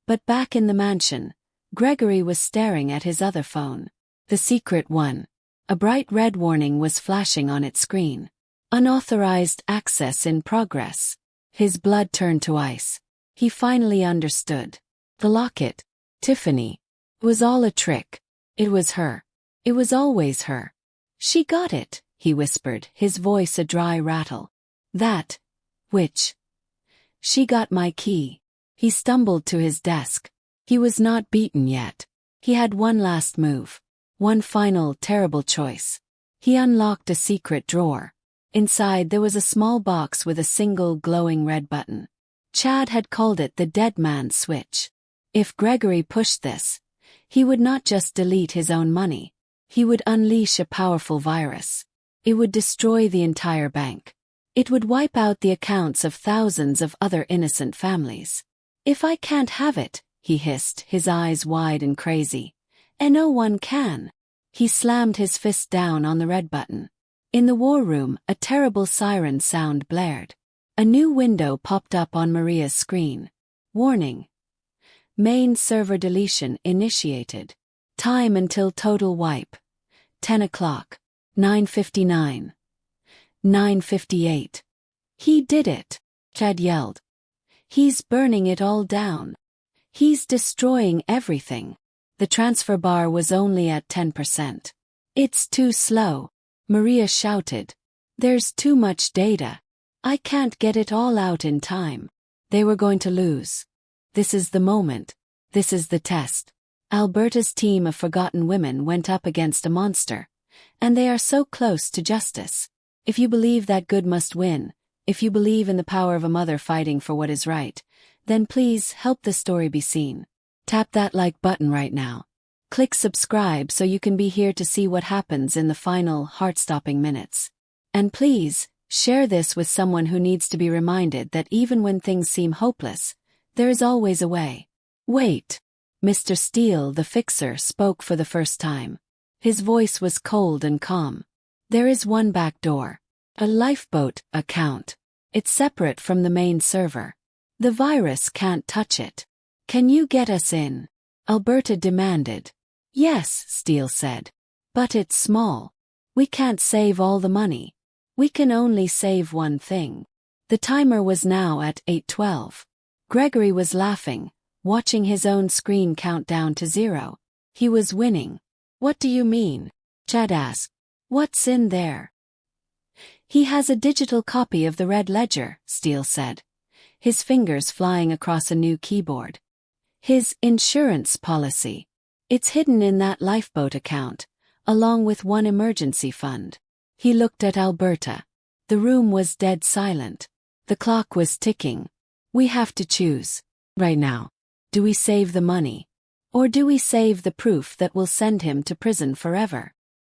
But back in the mansion, Gregory was staring at his other phone. The secret one. A bright red warning was flashing on its screen. Unauthorized access in progress. His blood turned to ice. He finally understood. The locket, Tiffany, was all a trick. It was her. It was always her. She got it, he whispered, his voice a dry rattle. That. Which? She got my key. He stumbled to his desk. He was not beaten yet. He had one last move. One final, terrible choice. He unlocked a secret drawer. Inside there was a small box with a single glowing red button. Chad had called it the dead man's switch. If Gregory pushed this, he would not just delete his own money. He would unleash a powerful virus. It would destroy the entire bank. It would wipe out the accounts of thousands of other innocent families. If I can't have it, he hissed, his eyes wide and crazy. And no one can. He slammed his fist down on the red button. In the war room, a terrible siren sound blared. A new window popped up on Maria's screen. Warning. Main server deletion initiated. Time until total wipe. 10 o'clock. 9:59. 9:58. He did it, Chad yelled. He's burning it all down. He's destroying everything. The transfer bar was only at 10%. It's too slow, Maria shouted. There's too much data. I can't get it all out in time. They were going to lose. This is the moment. This is the test. Alberta's team of forgotten women went up against a monster. And they are so close to justice. If you believe that good must win, if you believe in the power of a mother fighting for what is right, then please help the story be seen. Tap that like button right now. Click subscribe so you can be here to see what happens in the final, heart-stopping minutes. And please, share this with someone who needs to be reminded that even when things seem hopeless, there is always a way. Wait. Mr. Steele, the fixer, spoke for the first time. His voice was cold and calm. There is one back door. A lifeboat account. It's separate from the main server. The virus can't touch it. Can you get us in? Alberta demanded. Yes, Steele said. But it's small. We can't save all the money. We can only save one thing. The timer was now at 8:12. Gregory was laughing, watching his own screen count down to 0. He was winning. What do you mean? Chad asked. What's in there? He has a digital copy of the Red Ledger, Steele said, his fingers flying across a new keyboard. His insurance policy. It's hidden in that lifeboat account, along with one emergency fund. He looked at Alberta. The room was dead silent. The clock was ticking. We have to choose. Right now. Do we save the money? Or do we save the proof that will send him to prison forever?